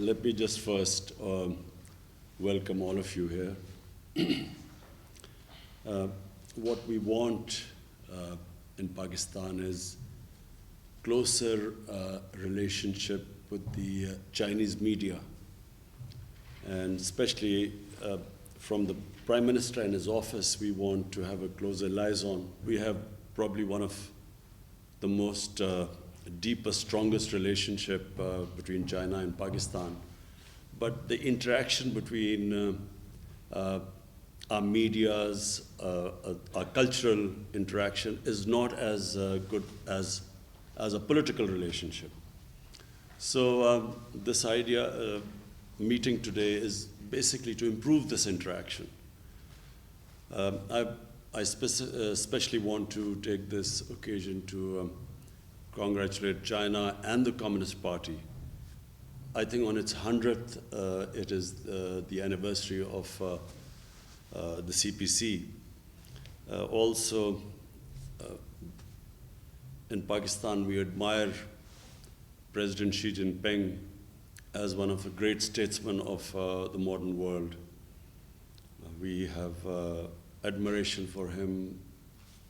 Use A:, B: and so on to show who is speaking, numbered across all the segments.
A: Let me just first welcome all of you here. What we want in Pakistan is closer relationship with the Chinese media, and especially from the Prime Minister and his office, we want to have a closer liaison. We have probably one of the most deepest, strongest relationship between China and Pakistan. But the interaction between our medias, our cultural interaction is not as good as a political relationship. So this idea, meeting today, is basically to improve this interaction. I especially want to take this occasion to congratulate China and the Communist Party. I think on its 100th, it is the anniversary of the CPC. Also, in Pakistan, we admire President Xi Jinping as one of the great statesmen of the modern world. We have admiration for him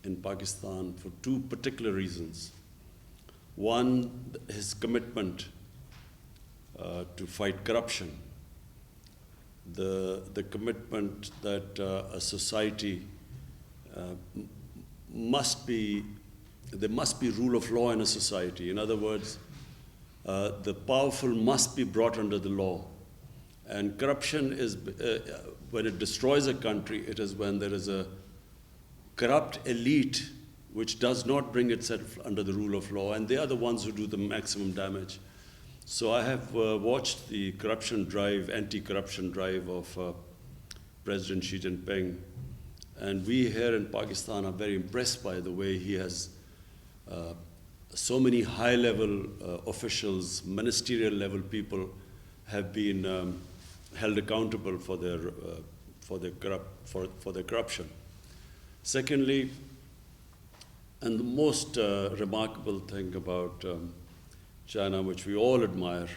A: in Pakistan for two particular reasons. One, his commitment to fight corruption. The commitment that a society there must be rule of law in a society. In other words, the powerful must be brought under the law. And corruption is, when it destroys a country, it is when there is a corrupt elite which does not bring itself under the rule of law, and they are the ones who do the maximum damage. So I have watched the corruption drive, anti-corruption drive of President Xi Jinping, and we here in Pakistan are very impressed by the way he has so many high-level officials, ministerial-level people have been held accountable for their corruption. Secondly, and the most remarkable thing about China, which we all admire,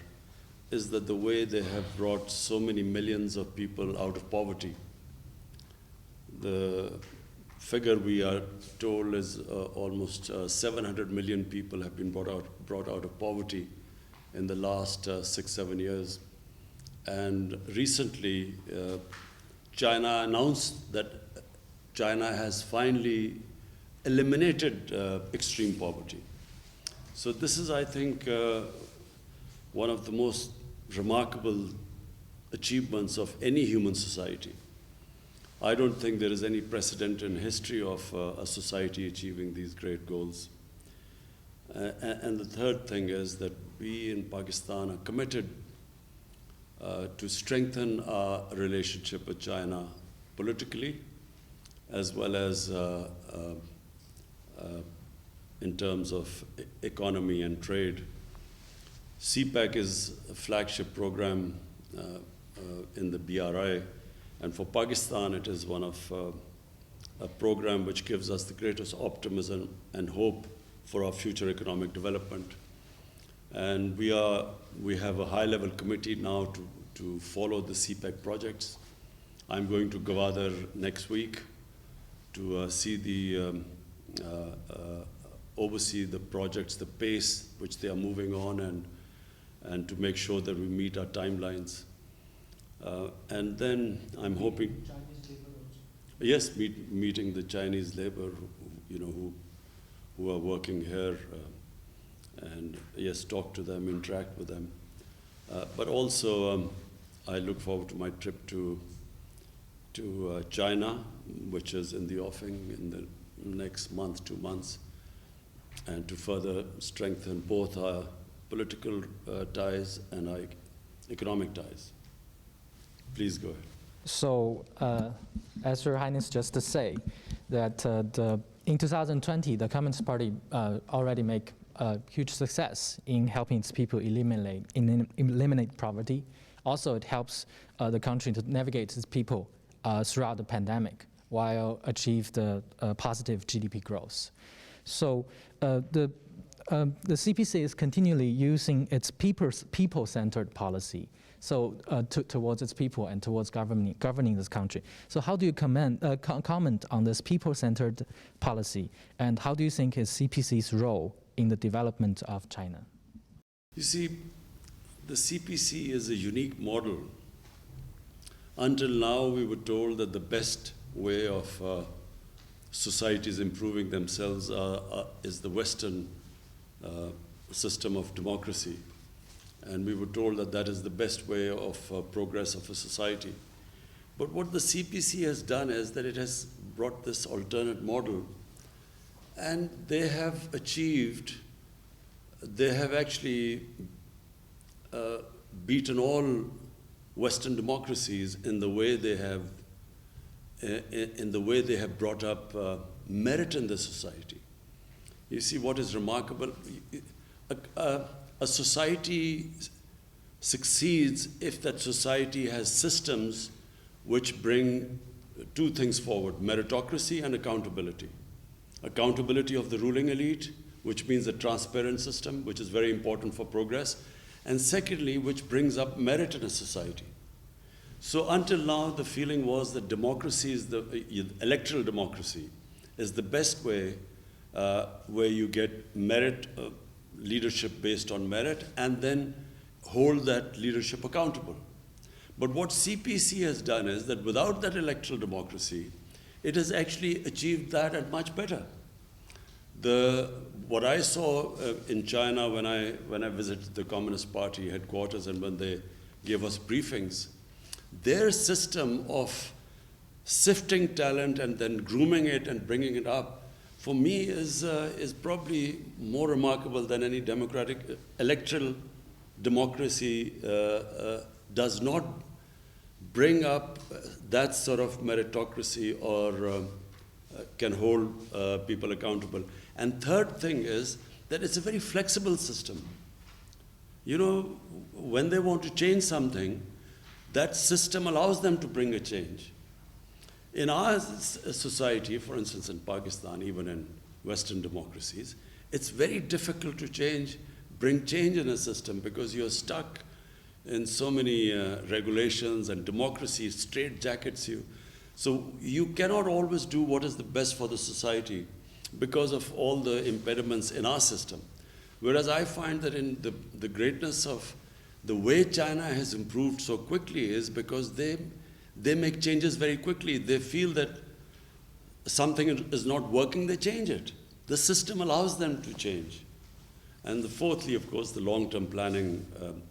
A: is that the way they have brought so many millions of people out of poverty. The figure we are told is almost 700 million people have been brought out of poverty in the last 6-7 years. And recently, China announced that China has finally eliminated extreme poverty. So this is, I think, one of the most remarkable achievements of any human society. I don't think there is any precedent in history of a society achieving these great goals. And the third thing is that we in Pakistan are committed to strengthen our relationship with China politically, as well as in terms of economy and trade. CPEC is a flagship program in the BRI, and for Pakistan it is one of a program which gives us the greatest optimism and hope for our future economic development. And we have a high-level committee now to follow the CPEC projects. I'm going to Gwadar next week to oversee the projects, the pace which they are moving on, and to make sure that we meet our timelines. And then I'm hoping,
B: Chinese labor also.
A: yes, meeting the Chinese labor, who are working here, and yes, talk to them, interact with them. But also, I look forward to my trip to China, which is in the offing in the next month, 2 months, and to further strengthen both our political ties and our economic ties. Please go ahead.
B: So, as Your Highness just say, that in 2020, the Communist Party already make a huge success in helping its people eliminate poverty. Also, it helps the country to navigate its people throughout the pandemic while achieve the positive GDP growth. So the CPC is continually using its people-centered policy, so towards its people and towards governing this country. So how do you comment on this people-centered policy, and how do you think is CPC's role in the development of China?
A: You see, the CPC is a unique model. Until now, we were told that the best way of societies improving themselves is the Western system of democracy. And we were told that that is the best way of progress of a society. But what the CPC has done is that it has brought this alternate model, and they have actually beaten all Western democracies in the way they have brought up merit in the society. You see, what is remarkable, a society succeeds if that society has systems which bring two things forward: meritocracy and accountability. Accountability of the ruling elite, which means a transparent system, which is very important for progress, and secondly, which brings up merit in a society. So until now, the feeling was that democracy is electoral democracy is the best way, where you get merit, leadership based on merit, and then hold that leadership accountable. But what CPC has done is that without that electoral democracy, it has actually achieved that and much better. What I saw in China when I visited the Communist Party headquarters and when they gave us briefings, their system of sifting talent and then grooming it and bringing it up, for me, is probably more remarkable than any democratic electoral democracy does not bring up that sort of meritocracy or can hold people accountable. And third thing is that it's a very flexible system. You know, when they want to change something, that system allows them to bring a change. In our society, for instance, in Pakistan, even in Western democracies, it's very difficult to bring change in a system because you're stuck in so many regulations, and democracy straitjackets you. So you cannot always do what is the best for the society because of all the impediments in our system. Whereas I find that in the greatness of the way China has improved so quickly is because they make changes very quickly. They feel that something is not working, they change it. The system allows them to change. And fourthly, of course, the long-term planning.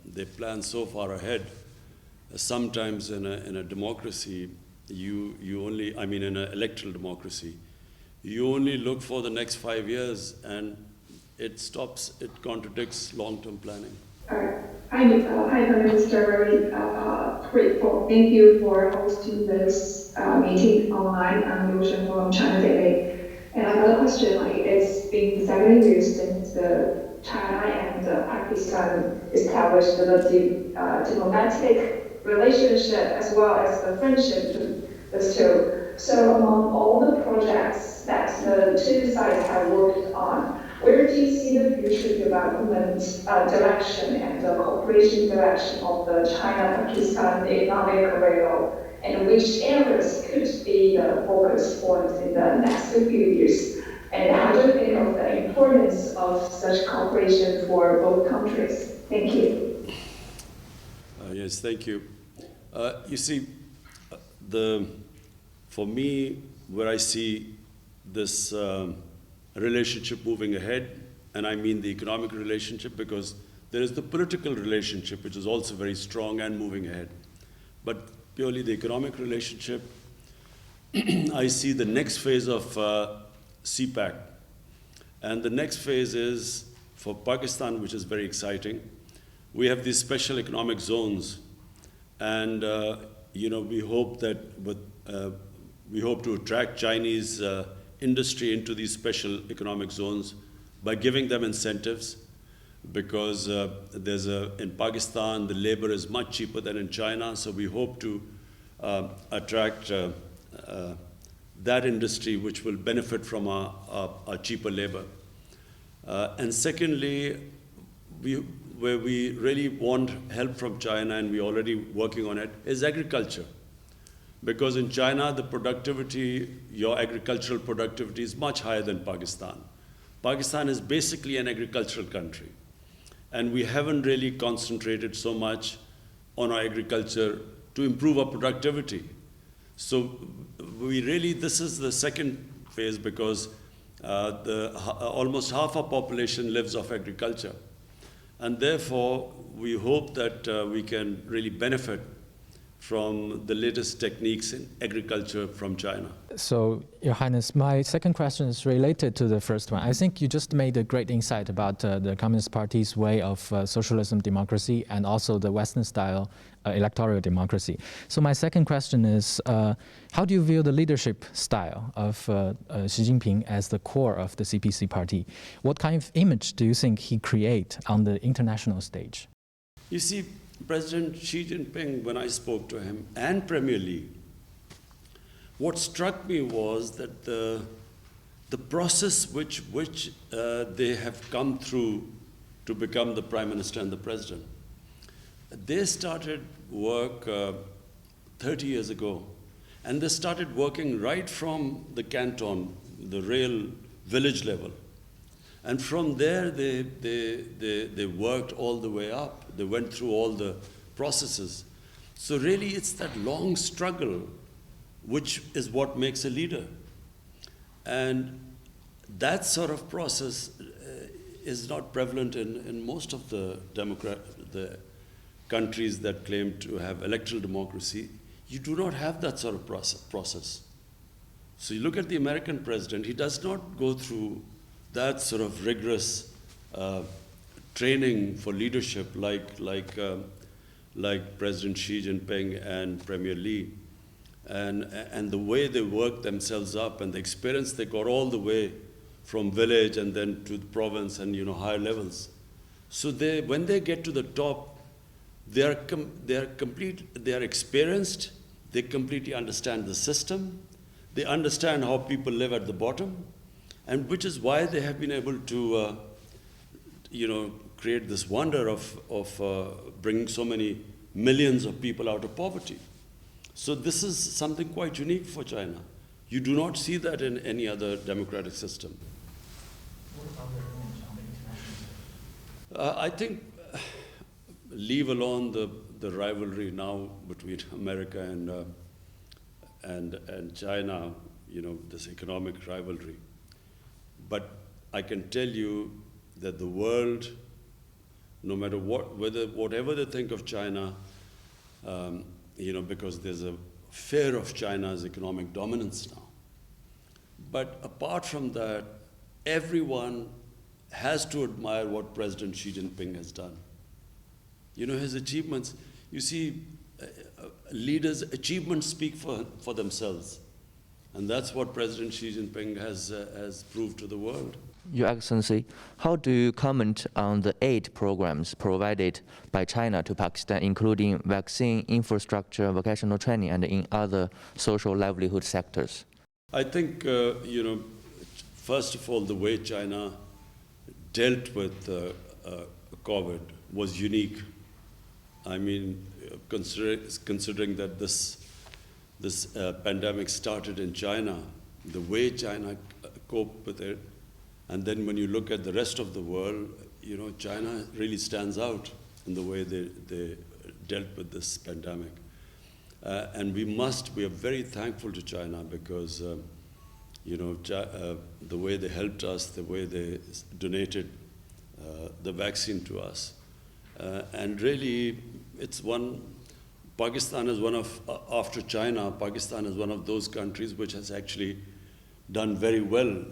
A: They plan so far ahead. Sometimes in a democracy, in an electoral democracy, you only look for the next 5 years, and it contradicts long-term planning.
C: Hi, Prime Minister. Very grateful. Thank you for hosting this meeting online. I'm Lucian from China Daily. And I got a question. It's been 7 years since China and Pakistan established the diplomatic relationship as well as the friendship between those two. So among all the projects that the two sides have worked on, where do you see the future development direction and the cooperation direction of the China-Pakistan economic corridor, and which areas could be the focus points in the next few years? And how do you think of the importance of such cooperation for both countries? Thank you.
A: Yes, thank you. You see, for me, where I see this relationship moving ahead, and I mean the economic relationship, because there is the political relationship, which is also very strong and moving ahead. But purely the economic relationship, I see the next phase of CPAC. And the next phase is for Pakistan, which is very exciting. We have these special economic zones, and we hope to attract Chinese industry into these special economic zones by giving them incentives, because in Pakistan, the labor is much cheaper than in China, so we hope to attract that industry which will benefit from our cheaper labor. And secondly, where we really want help from China, and we're already working on it, is agriculture. Because in China, the productivity, your agricultural productivity is much higher than Pakistan. Pakistan is basically an agricultural country. And we haven't really concentrated so much on our agriculture to improve our productivity. So this is the second phase, because almost half our population lives off agriculture. And therefore, we hope that we can really benefit from the latest techniques in agriculture from China.
B: So, Your Highness, my second question is related to the first one. I think you just made a great insight about the Communist Party's way of socialism democracy and also the Western-style electoral democracy. So my second question is, how do you view the leadership style of Xi Jinping as the core of the CPC party? What kind of image do you think he creates on the international stage?
A: You see, President Xi Jinping, when I spoke to him, and Premier Li, what struck me was that the process which they have come through to become the Prime Minister and the President, they started work 30 years ago, and they started working right from the canton, the real village level. And from there, they worked all the way up. They went through all the processes. So really, it's that long struggle which is what makes a leader. And that sort of process is not prevalent in most of the countries that claim to have electoral democracy. You do not have that sort of process. So you look at the American president, he does not go through that sort of rigorous training for leadership like President Xi Jinping and Premier Li, and the way they work themselves up and the experience they got all the way from village and then to the province and higher levels. So when they get to the top, they are experienced, they completely understand the system, they understand how people live at the bottom, and which is why they have been able to, create this wonder of bringing so many millions of people out of poverty. So this is something quite unique for China. You do not see that in any other democratic system.
B: What about their image on the international stage?
A: I think, leave alone the rivalry now between America and China, this economic rivalry. But I can tell you that the world, no matter whatever they think of China, because there's a fear of China's economic dominance now. But apart from that, everyone has to admire what President Xi Jinping has done. His achievements, you see, leaders' achievements speak for themselves. And that's what President Xi Jinping has proved to the world.
D: Your Excellency, how do you comment on the aid programs provided by China to Pakistan, including vaccine, infrastructure, vocational training, and in other social livelihood sectors?
A: I think, first of all, the way China dealt with COVID was unique. I mean, considering that this pandemic started in China, the way China coped with it, and then when you look at the rest of the world, China really stands out in the way they dealt with this pandemic. And we are very thankful to China because, the way they helped us, the way they donated the vaccine to us. And really, Pakistan is after China, Pakistan is one of those countries which has actually done very well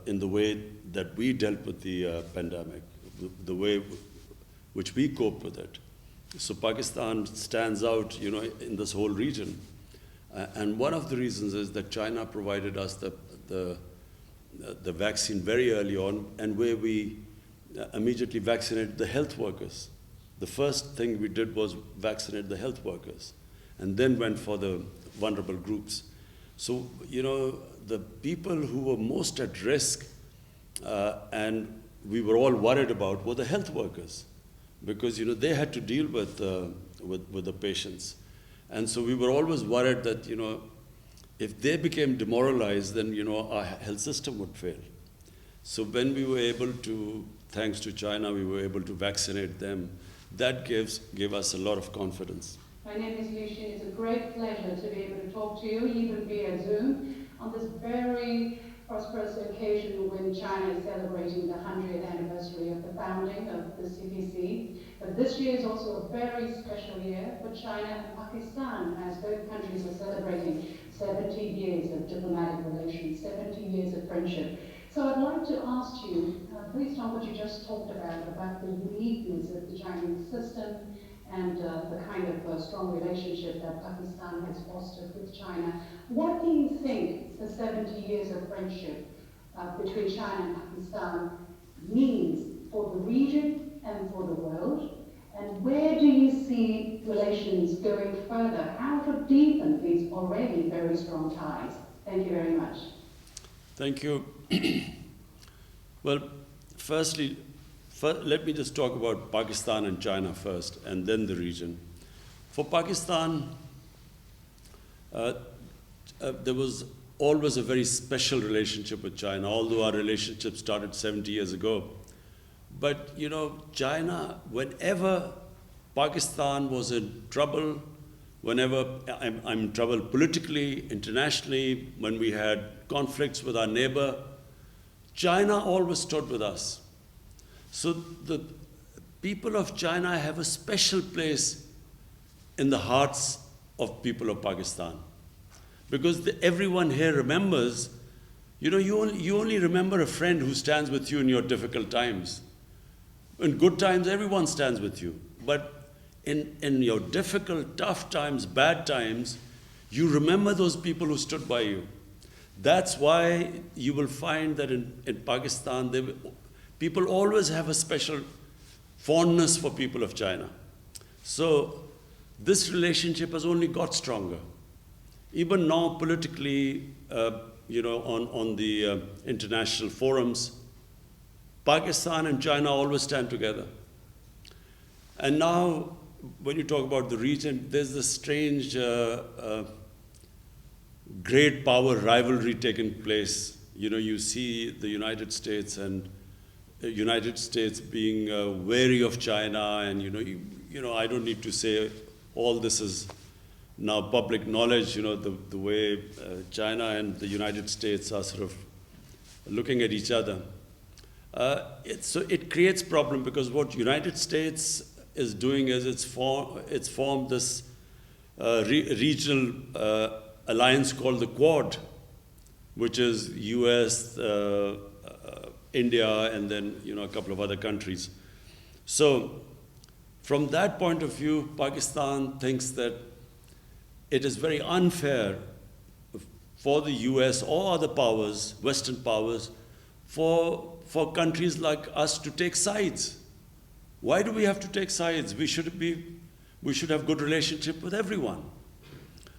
A: in the way that we dealt with the pandemic, the way which we coped with it. So Pakistan stands out, in this whole region. And one of the reasons is that China provided us the vaccine very early on, and where we immediately vaccinated the health workers. The first thing we did was vaccinate the health workers, and then went for the vulnerable groups. So, the people who were most at risk and we were all worried about were the health workers, because they had to deal with the patients. And so we were always worried that if they became demoralized, then our health system would fail. So when we were able to, thanks to China, we were able to vaccinate them, that gave us a lot of confidence.
E: My name is Liu Xin. It's a great pleasure to be able to talk to you, even via Zoom, on this very prosperous occasion when China is celebrating the 100th anniversary of the founding of the CPC. But this year is also a very special year for China and Pakistan, as both countries are celebrating 70 years of diplomatic relations, 70 years of friendship. So I'd like to ask you, based on what you just talked about the uniqueness of the Chinese system and the kind of strong relationship that Pakistan has fostered with China, what do you think the 70 years of friendship between China and Pakistan means for the region and for the world? And where do you see relations going further? How to deepen these already very strong ties? Thank you very much.
A: Thank you. Well, firstly, let me just talk about Pakistan and China first, and then the region. For Pakistan, there was always a very special relationship with China, although our relationship started 70 years ago. But, China, whenever Pakistan was in trouble, whenever I'm in trouble politically, internationally, when we had conflicts with our neighbor, China always stood with us. So the people of China have a special place in the hearts of people of Pakistan. Because everyone here remembers, you only remember a friend who stands with you in your difficult times. In good times, everyone stands with you. But in your difficult, tough times, bad times, you remember those people who stood by you. That's why you will find that in Pakistan, people always have a special fondness for people of China. So this relationship has only got stronger. Even now, politically, on the international forums, Pakistan and China always stand together. And now, when you talk about the region, there's this strange great power rivalry taking place. You see the United States and United States being wary of China, and I don't need to say all this is now public knowledge. The way China and the United States are sort of looking at each other. So it creates problem, because what United States is doing is it's formed this regional alliance called the Quad, which is US, India, and then a couple of other countries. So from that point of view, Pakistan thinks that it is very unfair for the US or other powers, Western powers, for countries like us to take sides. Why do we have to take sides? We should have good relationship with everyone.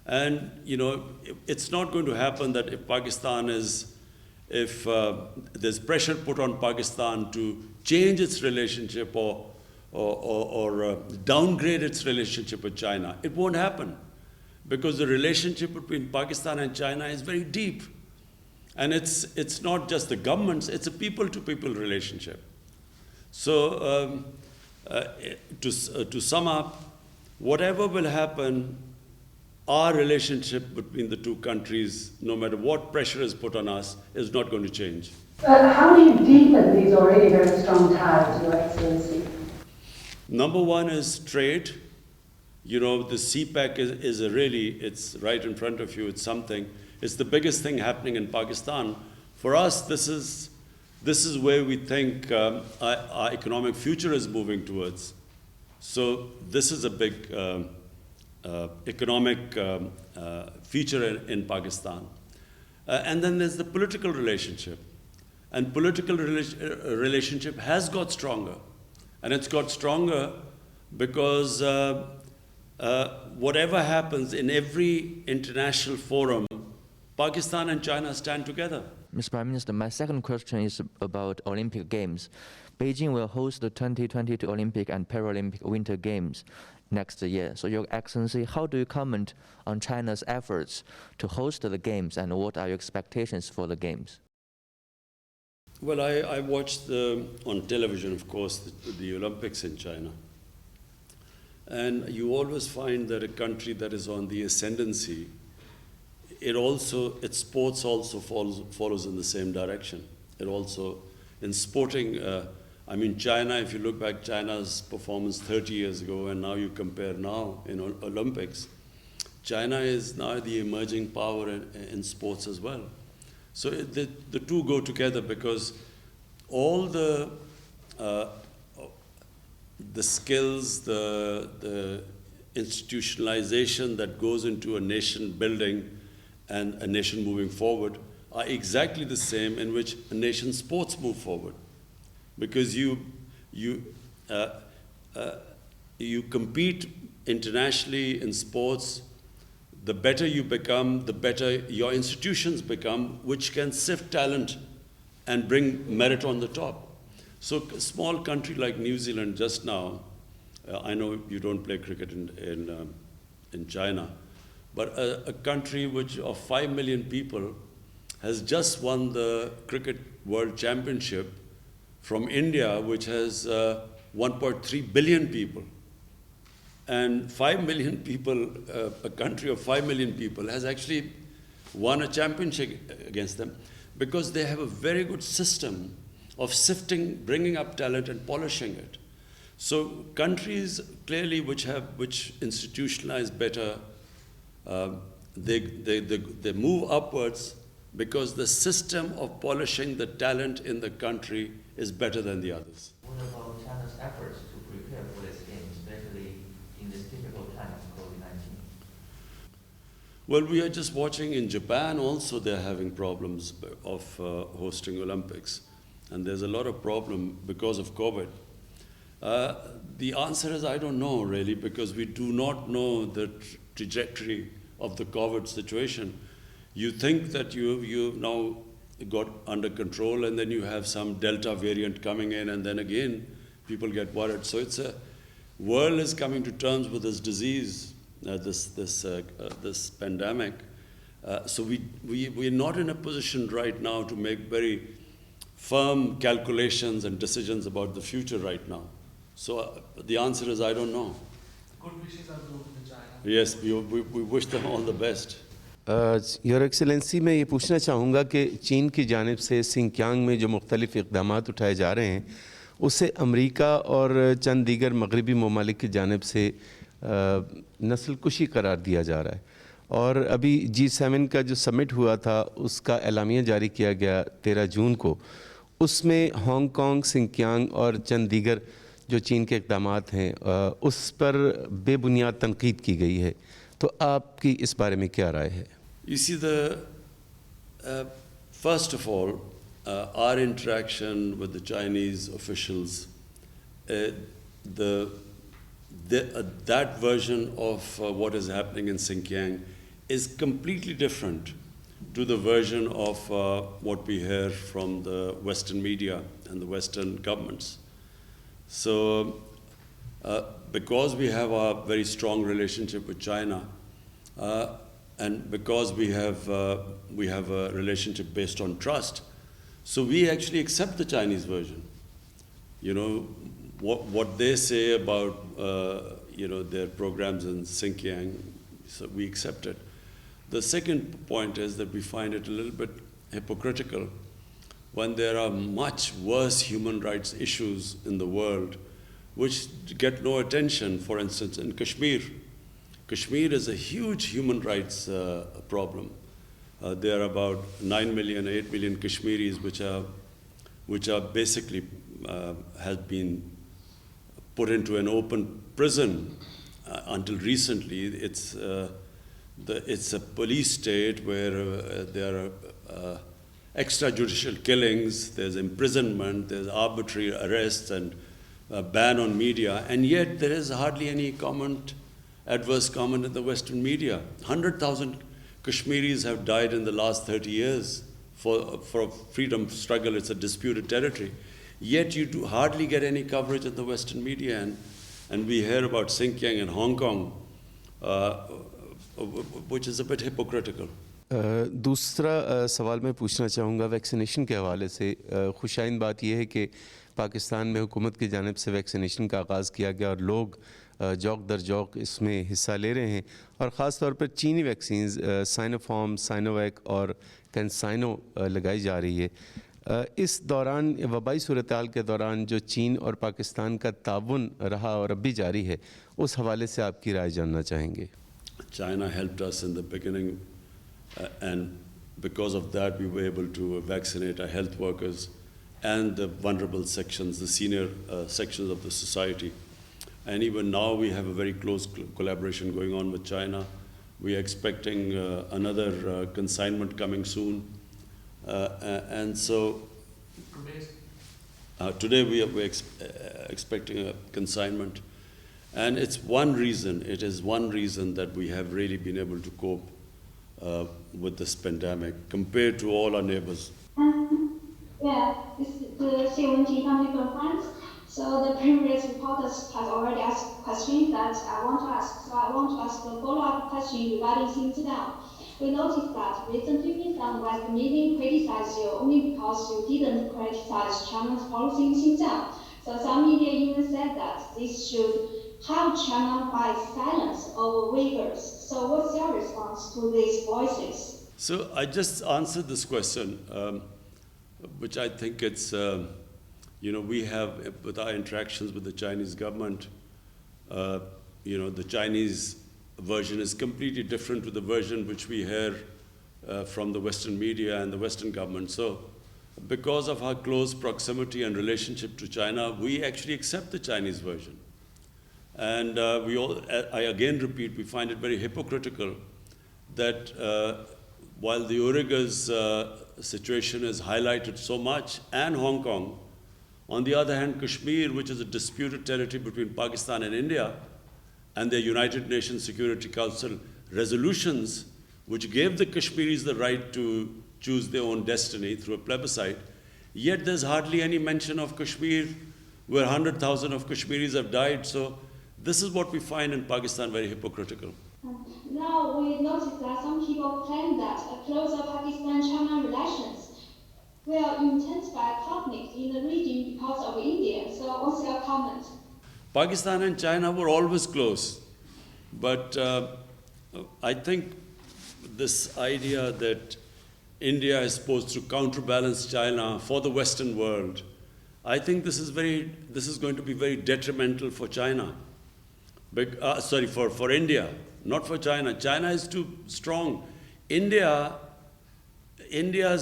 A: And it's not going to happen that if there's pressure put on Pakistan to change its relationship or downgrade its relationship with China, it won't happen, because the relationship between Pakistan and China is very deep. And it's not just the governments, it's a people-to-people relationship. So to sum up, whatever will happen, our relationship between the two countries, no matter what pressure is put on us, is not going to change.
E: How do you deepen these already very strong ties, Your Excellency?
A: Number one is trade. The CPEC is it's right in front of you, it's something. It's the biggest thing happening in Pakistan. For us, this is where we think our economic future is moving towards. So this is a big economic feature in Pakistan. And then there's the political relationship. And political relationship has got stronger. And it's got stronger because whatever happens in every international forum, Pakistan and China stand together.
D: Mr. Prime Minister, my second question is about Olympic Games. Beijing will host the 2022 Olympic and Paralympic Winter Games next year. So, Your Excellency, how do you comment on China's efforts to host the Games, and what are your expectations for the Games?
A: Well, I watched on television, of course, the Olympics in China. And you always find that a country that is on the ascendancy, its sports also follows in the same direction. It also, in sporting, China, if you look back, China's performance 30 years ago, and now you compare now in Olympics, China is now the emerging power in sports as well. So the two go together, because all the skills, the institutionalization that goes into a nation building and a nation moving forward are exactly the same in which a nation's sports move forward. Because you compete internationally in sports, the better you become, the better your institutions become, which can sift talent and bring merit on the top. So a small country like New Zealand just now, I know you don't play cricket in China, but a country of 5 million people has just won the Cricket World Championship from India, which has 1.3 billion people. And 5 million people, a country of 5 million people has actually won a championship against them, because they have a very good system of sifting, bringing up talent and polishing it. So countries clearly which institutionalize better, they move upwards, because the system of polishing the talent in the country is better than the others.
D: What about China's efforts to prepare for this game, especially in this difficult time of COVID-19?
A: Well, we are just watching in Japan also they're having problems of hosting Olympics. And there's a lot of problem because of COVID. The answer is I don't know really, because we do not know the trajectory of the COVID situation. You think that you've now got under control, and then you have some Delta variant coming in, and then again people get worried. So world is coming to terms with this disease, this pandemic. So we're not in a position right now to make very firm calculations and decisions about the future right now. So the answer is I don't know.
F: Good wishes are due to China.
A: Yes, we wish them all the best.
G: Your excellency मैं ये पूछना चाहूँगा कि चीन की जानिब से Sinkiang में जो मुख्तलिफ़ इक़दामात उठाए जा रहे हैं, उससे अमरीका और चंद दीगर मगरबी ममालिक की जानिब से नस्ल कुशी करार दिया जा रहा है। और अभी G7 का जो समिट हुआ था, उसका एलामिया जारी किया गया 13 जून को। उसमें हांगकांग, सिंकियांग और चंद दीगर जो चीन के इक़दामात हैं, उस पर बेबुनियाद तनकीद की गई है। तो आपकी इस बारे में क्या राय है?
A: You see, first of all, our interaction with the Chinese officials, that version of what is happening in Xinjiang is completely different to the version of what we hear from the Western media and the Western governments. So, because we have a very strong relationship with China, and because we have a relationship based on trust, so we actually accept the Chinese version. You know, what they say about their programs in Xinjiang, so we accept it. The second point is that we find it a little bit hypocritical when there are much worse human rights issues in the world which get no attention. For instance, in Kashmir. Kashmir is a huge human rights problem. There are about 9 million, 8 million Kashmiris which are basically has been put into an open prison until recently. It's a police state where there are extrajudicial killings, there's imprisonment, there's arbitrary arrests and a ban on media, and yet there is hardly any adverse comment in the Western media. 100,000 Kashmiris have died in the last 30 years for a freedom struggle. It's a disputed territory. Yet you do hardly get any coverage in the Western media, and we hear about Xinjiang and Hong Kong, which is a bit hypocritical.
G: दूसरा सवाल मैं पूछना चाहूँगा vaccination के हवाले से। खुशाइन बात यह है कि पाकिस्तान में हुकूमत की जानिब से वैक्सीनेशन का आगाज़ किया गया और लोग जौक दर जौक इसमें हिस्सा ले रहे हैं, और ख़ास तौर पर चीनी वैक्सीन्स साइनोफार्म, साइनोवैक और कैंसाइनो लगाई जा रही है। इस दौरान वबाई सूरत-ए-हाल के दौरान जो चीन और पाकिस्तान का ताउन रहा और अब भी जारी है, उस हवाले से आपकी राय जानना चाहेंगे।
A: China helped us in the beginning, and because of that we were able to vaccinate our health workers and the vulnerable sections, the senior sections of the society. And even now we have a very close collaboration going on with China. We are expecting another consignment coming soon. And so today we are expecting a consignment. And it is one reason that we have really been able to cope with this pandemic compared to all our neighbors.
C: Yeah, this is the CMT family conference. So the previous reporters has already asked questions that I want to ask. So I want to ask a follow-up question regarding Xinjiang. We noticed that recently some Western media criticized you only because you didn't criticize China's policy in Xinjiang. So some media even said that this should have China fight silence over Uyghurs. So what's your response to these voices?
A: So I just answered this question, which I think it's, we have, with our interactions with the Chinese government, the Chinese version is completely different to the version which we hear from the Western media and the Western government. So because of our close proximity and relationship to China, we actually accept the Chinese version. And I again repeat, we find it very hypocritical that while the Uyghurs' situation is highlighted so much, and Hong Kong, on the other hand, Kashmir, which is a disputed territory between Pakistan and India, and their United Nations Security Council resolutions, which gave the Kashmiris the right to choose their own destiny through a plebiscite, yet there's hardly any mention of Kashmir, where 100,000 of Kashmiris have died. So this is what we find in Pakistan very hypocritical.
C: Now we notice that some people claim that a closer Pakistan-China relations will intensify conflict in the region because of India. So what's your comment?
A: Pakistan and China were always close, but I think this idea that India is supposed to counterbalance China for the Western world, I think this is going to be very detrimental for China. For India, not for China. China is too strong. India's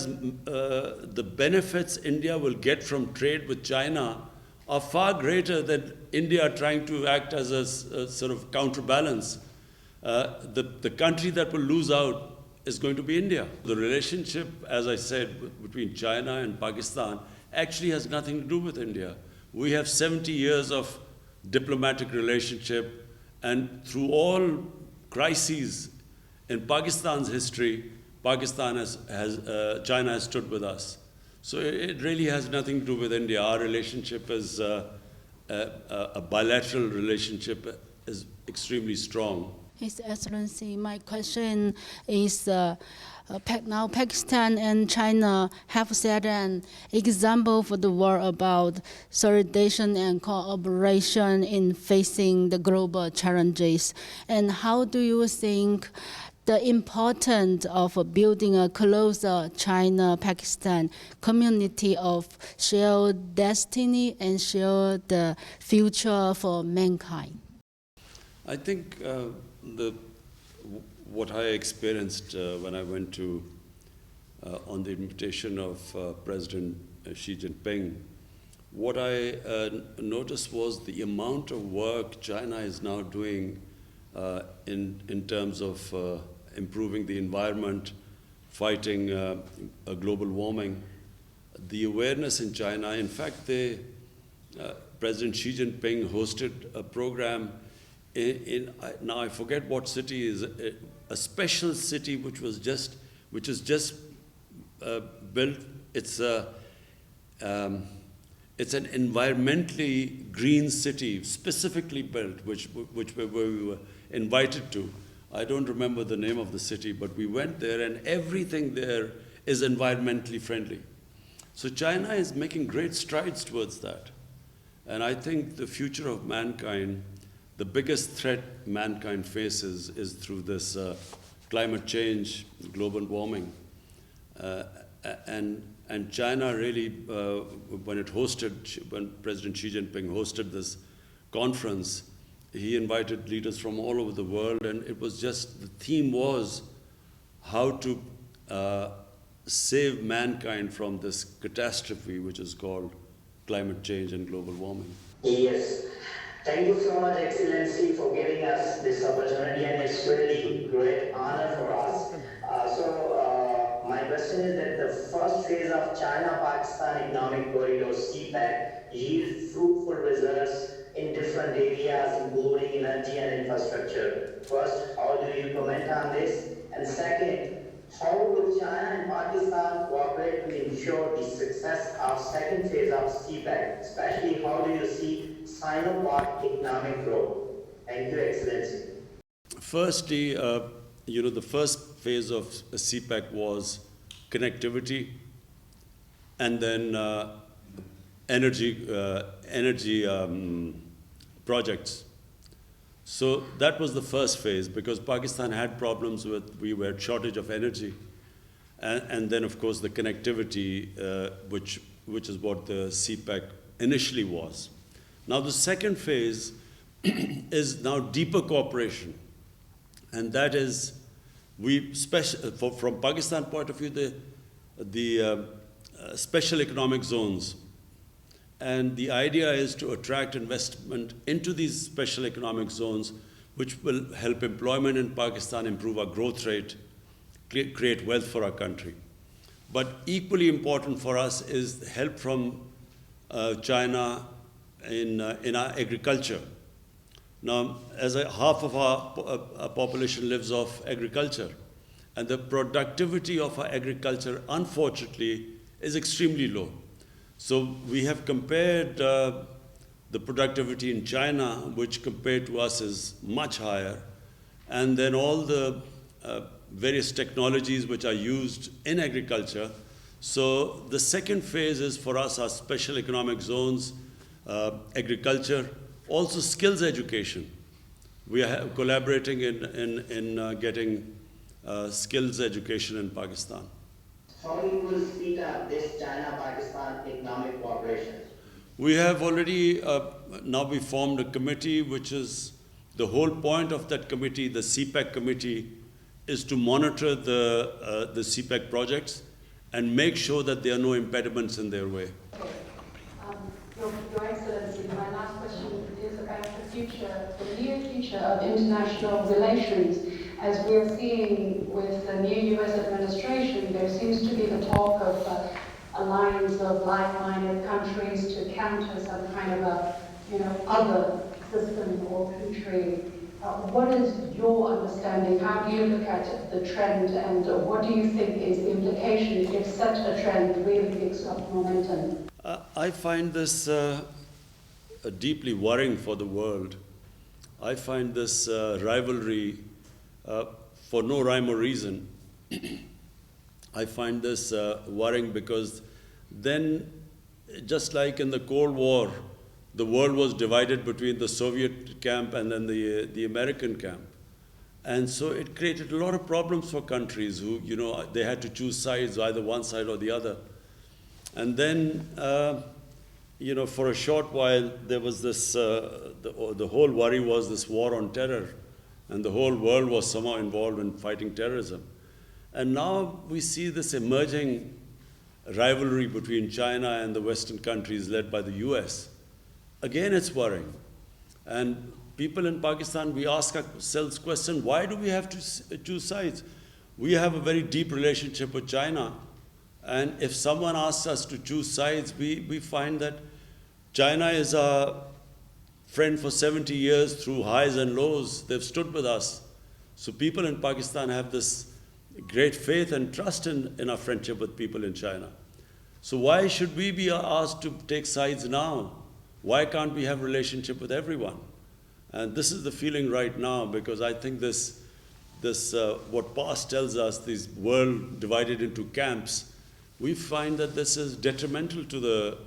A: the benefits India will get from trade with China are far greater than India trying to act as a sort of counterbalance. The country that will lose out is going to be India. The relationship, as I said, between China and Pakistan actually has nothing to do with India. We have 70 years of diplomatic relationship, and through all crises in Pakistan's history, China has stood with us. So it really has nothing to do with India. Our relationship is a bilateral relationship, is extremely strong.
H: His Excellency, my question is, now Pakistan and China have set an example for the world about solidarity and cooperation in facing the global challenges. And how do you think the importance of building a closer China-Pakistan community of shared destiny and shared future for mankind?
A: I think what I experienced when I went to, on the invitation of President Xi Jinping, what I noticed was the amount of work China is now doing in terms of improving the environment, fighting global warming. The awareness in China, in fact, President Xi Jinping hosted a program now I forget what city is, a special city which is just built. It's an environmentally green city, specifically built, which we were invited to. I don't remember the name of the city, but we went there, and everything there is environmentally friendly. So China is making great strides towards that. And I think the future of mankind, the biggest threat mankind faces is through this climate change, global warming. And China really, when President Xi Jinping hosted this conference, he invited leaders from all over the world, and it was just, the theme was how to save mankind from this catastrophe, which is called climate change and global warming.
I: Yes. Thank you so much, Excellency, for giving us this opportunity, and it's really great honor for us. My question is that the first phase of China-Pakistan Economic Corridor, CPEC, yields fruitful results in different areas, including energy and infrastructure. First, how do you comment on this? And second, how will China and Pakistan cooperate to ensure the success of second phase of CPEC? Especially, how do you see Sino-Pak economic growth? Thank you, Excellency.
A: Firstly, the first phase of CPEC was connectivity, and then energy projects. So that was the first phase, because Pakistan had problems we were shortage of energy, and then of course the connectivity, which is what the CPEC initially was. Now the second phase is now deeper cooperation, and that is, from Pakistan point of view, the special economic zones. And the idea is to attract investment into these special economic zones, which will help employment in Pakistan, improve our growth rate, create wealth for our country. But equally important for us is help from China in our agriculture. Now, half of our population lives off agriculture, and the productivity of our agriculture, unfortunately, is extremely low. So we have compared the productivity in China, which compared to us is much higher, and then all the various technologies which are used in agriculture. So the second phase is for us our special economic zones, agriculture, also skills education. We are collaborating in getting skills education in Pakistan.
I: How you will speed up this China-Pakistan economic cooperation?
A: We have already, now we formed a committee, which is, the whole point of that committee, the CPEC committee, is to monitor the CPEC projects and make sure that there are no impediments in their way.
E: Your Excellency, my last question is about the near future of international relations. As we're seeing with the new US administration, there seems to be the talk of alliance of like-minded countries to counter some kind of other system or country. What is your understanding? How do you look at the trend, and what do you think is the implication if such a trend really picks up momentum?
A: I find this deeply worrying for the world. I find this rivalry for no rhyme or reason. I find this worrying because then, just like in the Cold War, the world was divided between the Soviet camp and then the American camp. And so it created a lot of problems for countries who, they had to choose sides, either one side or the other. And then, for a short while, there was this, the whole worry was this war on terror. And the whole world was somehow involved in fighting terrorism. And now we see this emerging rivalry between China and the Western countries led by the US. Again, it's worrying. And people in Pakistan, we ask ourselves the question, why do we have to choose sides? We have a very deep relationship with China. And if someone asks us to choose sides, we find that China is our friend for 70 years through highs and lows. They've stood with us. So people in Pakistan have this great faith and trust in our friendship with people in China. So why should we be asked to take sides now? Why can't we have a relationship with everyone? And this is the feeling right now, because I think what past tells us, this world divided into camps, we find that this is detrimental to the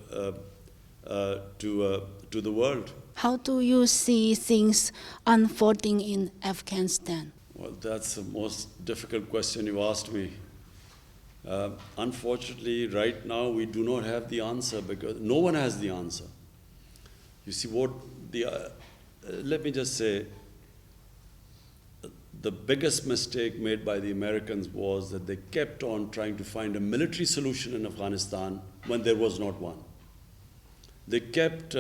A: world.
H: How do you see things unfolding in Afghanistan?
A: Well, that's the most difficult question you asked me. Unfortunately, right now we do not have the answer, because no one has the answer. You see, let me just say, the biggest mistake made by the Americans was that they kept on trying to find a military solution in Afghanistan when there was not one. They kept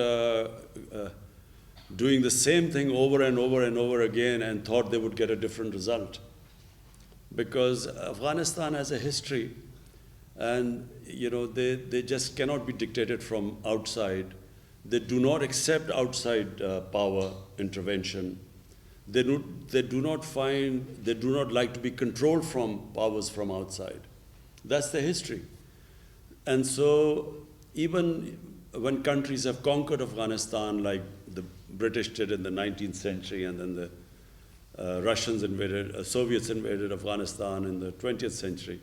A: doing the same thing over and over and over again and thought they would get a different result. Because Afghanistan has a history, and they just cannot be dictated from outside. They do not accept outside power intervention. They do not like to be controlled from powers from outside. That's the history. And so even when countries have conquered Afghanistan, like the British did in the 19th century, and then the Soviets invaded Afghanistan in the 20th century,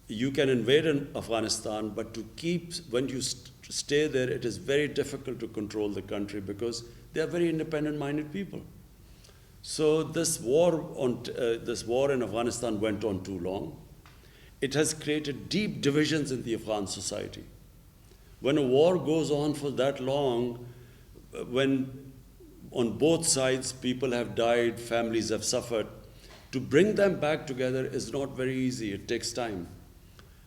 A: you can invade Afghanistan, but when you stay there, it is very difficult to control the country, because they are very independent-minded people. So this war in Afghanistan went on too long. It has created deep divisions in the Afghan society. When a war goes on for that long, when on both sides people have died, families have suffered, to bring them back together is not very easy. It takes time.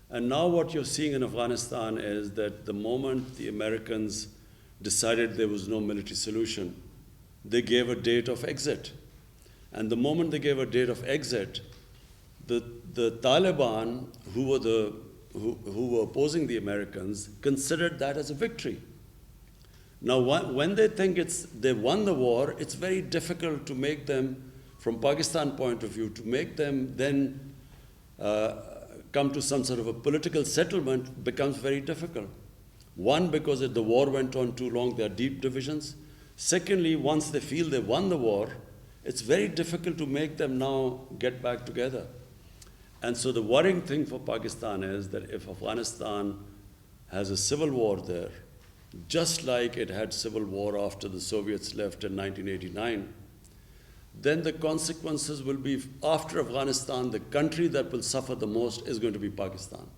A: And now what you're seeing in Afghanistan is that the moment the Americans decided there was no military solution, they gave a date of exit. And the moment they gave a date of exit, the Taliban, who were opposing the Americans, considered that as a victory. Now, when they think they won the war, it's very difficult to make them, from Pakistan point of view, to make them then come to some sort of a political settlement becomes very difficult. One, because the war went on too long, there are deep divisions. Secondly, once they feel they won the war, it's very difficult to make them now get back together. And so the worrying thing for Pakistan is that if Afghanistan has a civil war there, just like it had civil war after the Soviets left in 1989, then the consequences will be, after Afghanistan, the country that will suffer the most is going to be Pakistan.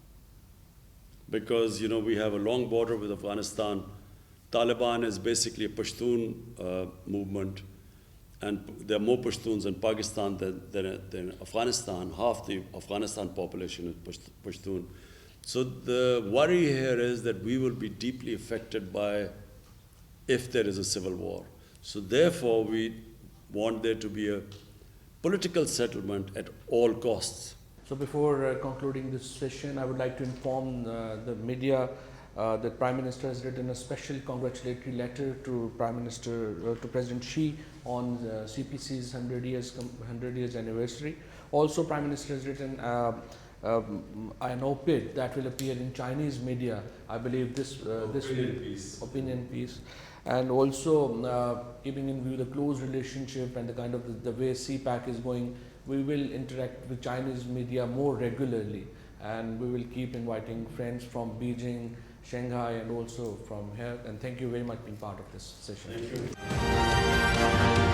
A: Because, we have a long border with Afghanistan. Taliban is basically a Pashtun movement, and there are more Pashtuns in Pakistan than Afghanistan. Half the Afghanistan population is Pashtun. So the worry here is that we will be deeply affected by if there is a civil war. So therefore, we want there to be a political settlement at all costs.
F: So before concluding this session, I would like to inform the media that Prime Minister has written a special congratulatory letter to President Xi on CPC's 100 years anniversary. Also, Prime Minister has written an op-ed that will appear in Chinese media. I believe this opinion piece, and also keeping in view the close relationship and the kind of the way CPAC is going, we will interact with Chinese media more regularly, and we will keep inviting friends from Beijing, Shanghai, and also from here. And thank you very much for being part of this session.
A: Thank you.